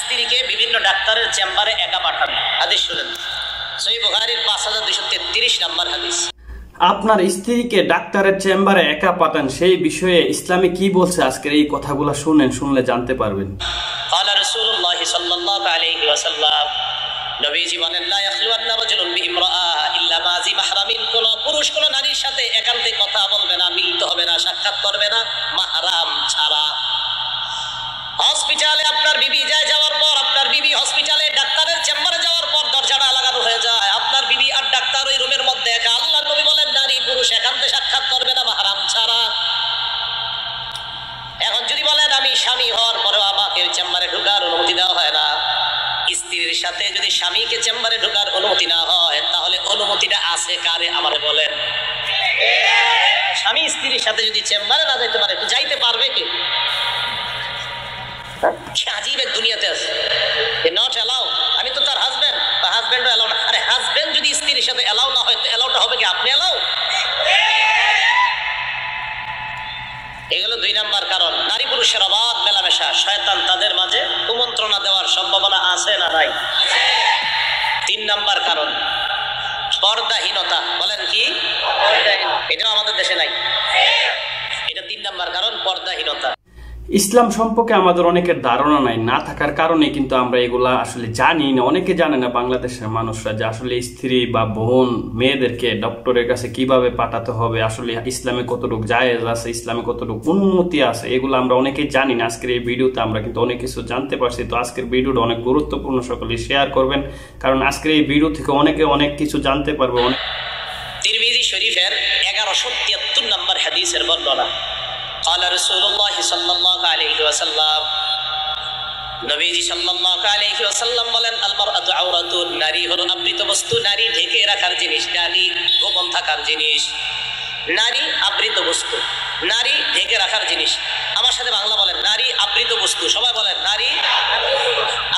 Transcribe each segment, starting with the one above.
স্ত্রীকে বিভিন্ন ডাক্তারের চেম্বারে একা পাঠান। হাদিস শুনেন, সহিহ বুখারীর 5233 নম্বর হাদিস। আপনার স্ত্রীকে ডাক্তারের চেম্বারে একা পাঠান, সেই বিষয়ে ইসলামে কি বলছে আজকের এই কথাগুলো শুনেন, শুনলে জানতে পারবেন। ক্বালা রাসূলুল্লাহ সাল্লাল্লাহু আলাইহি ওয়াসাল্লাম, নবীজি বলেন, লা ইয়াখলুওয়ান্না রাজুলুন বিইমরাআ ইল্লা মা জি মাহরামিন, কোন পুরুষ কোন নারীর সাথে একান্তে কথা বলবে না, মিলিত হবে না, সাক্ষাৎ করবে না মাহরাম ছাড়া। হসপিটালে আপনার বিবি যাওয়ার পর, আপনার বিবি হসপিটালে ডাক্তারের চেম্বারে যাওয়ার পর দরজাটা লাগানো হয়ে যায়, আপনার বিবি আর ডাক্তার ওই রুমের মধ্যে একা। আল্লাহর নবী বলেন, নারী পুরুষ একান্তে সাক্ষাৎ করবে না মাহরাম ছাড়া। এখন যদি বলেন আমি স্বামী হওয়ার পরেও আমাকে চেম্বারে ঢোকার অনুমতি দেওয়া হয় না, স্ত্রীর সাথে যদি স্বামীকে চেম্বারে ঢোকার অনুমতি না হয়, তাহলে অনুমতিটা আছে কারে আমারে বলেন? স্বামী স্ত্রীর সাথে যদি চেম্বারে না যাইতে পারে, তো যাইতে পারবে কি? আজীব এক দুনিয়াতে আছে, নট অ্যালাউ। আমি তো তার হাজবেন্ড, বা হাজবেন্ডও অ্যালাউ না। আরে হাজবেন্ড যদি স্ত্রীর সাথে অ্যালাউ না হয়, তো অ্যালাউটা হবে কি? আপনি অ্যালাউ? এগুলো 2 নাম্বার কারণ। নারী পুরুষের অবাধ মেলামেশা, শয়তান তাদের মাঝে কুমন্ত্রণা দেওয়ার সম্ভাবনা আছে না নাই? 3 নাম্বার কারণ পর্দাহীনতা। বলেন কি? এটা আমাদের দেশে নাই। এটা 3 নাম্বার কারণ, পর্দাহীনতা। ইসলাম সম্পর্কে আমাদের অনেকের ধারণা নাই, না থাকার কারণে কিন্তু আমরা এগুলা আসলে জানি না। অনেকে জানে না বাংলাদেশের মানুষরা যে আসলে স্ত্রী বা বোন মেয়েদেরকে ডক্টরের কাছে কিভাবে পাঠাতে হবে, আসলে ইসলামে কতটুকু জায়েজ আছে, ইসলামে কতটুকু অনুমতি আছে, এগুলো আমরা অনেকেই জানি না। আজকের এই ভিডিওতে আমরা কিন্তু অনেক কিছু জানতে পারছি। তো আজকের ভিডিওটা অনেক গুরুত্বপূর্ণ, সকলে শেয়ার করবেন, কারণ আজকের এই ভিডিও থেকে অনেকে অনেক কিছু জানতে পারবে। তিরমিজি শরীফের 1173 নম্বর হাদিসের বর্ণনা। قال رسول الله صلى الله عليه وسلم, নবীজি সাল্লাল্লাহু আলাইহি ওয়াসাল্লাম বলেন, আল মারআতু আওরাতুন, নারী হলো আবৃত বস্তু, নারী ঢেকে রাখার জিনিস, নারী গোপন থাকার জিনিস। নারী আবৃত বস্তু, নারী ঢেকে রাখার জিনিস। আমার সাথে বাংলা বলেন, নারী আবৃত বস্তু। সবাই বলেন, নারী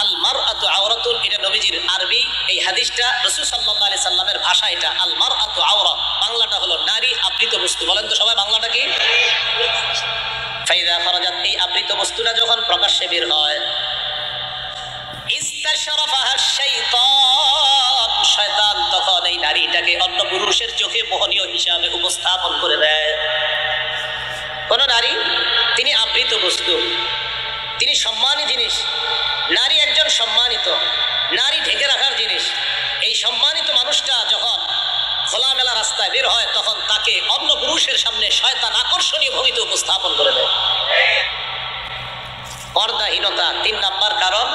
আল মারআতু আওরাতুন। এটা নবীজির আরবি, এই হাদিসটা রাসূল সাল্লাল্লাহু আলাইহি সাল্লামের ভাষা। এটা আল মারআতু আওরা, বাংলাটা হলো নারী আবৃত বস্তু। বলেন তো সবাই বাংলাটা কি? ফাইদা ফারাজাত, এই আবৃত বস্তুটা যখন প্রকাশ্যে বের হয়, ইস্তাশরাফাহা শাইতান, শয়তান তখন এই নারীটাকে অন্য পুরুষের চোখে মোহনীয় হিসাবে উপস্থাপন করে দেয়। কোন নারী, তিনি আবৃত বস্তু, তিনি সম্মানী জিনিস। নারী একজন সম্মানিত, নারী ঢেকে রাখার জিনিস। এই সম্মানিত মানুষটা যখন খোলামেলা রাস্তায় বের হয়, তখন তাকে অন্য পুরুষের সামনে শয়তান আকর্ষণীয় ভঙ্গিতে উপস্থাপন করে দেয়। পর্দাহীনতা 3 নাম্বার কারণ।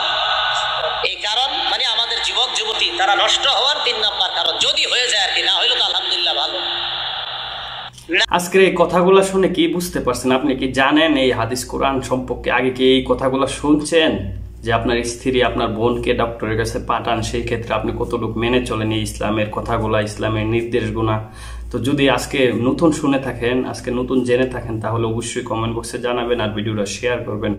এই কারণ মানে আমাদের যুবক যুবতী তারা নষ্ট হওয়ার 3 নাম্বার কারণ। যদি হয়ে যায় আর কি, না হইলে তো আলহামদুলিল্লাহ ভালো। আজকের এই কথাগুলো শুনে কি বুঝতে পারছেন? আপনি কি জানেন এই হাদিস কোরআন সম্পর্কে? আগে কি এই কথাগুলো শুনছেন যে আপনার স্ত্রী আপনার বোনকে ডক্টরের কাছে পাঠান, সেই ক্ষেত্রে আপনি কতটুকু মেনে চলেন এই ইসলামের কথাগুলা, ইসলামের নির্দেশগুলা? তো যদি আজকে নতুন শুনে থাকেন, আজকে নতুন জেনে থাকেন, তাহলে অবশ্যই কমেন্ট বক্সে জানাবেন আর ভিডিওটা শেয়ার করবেন।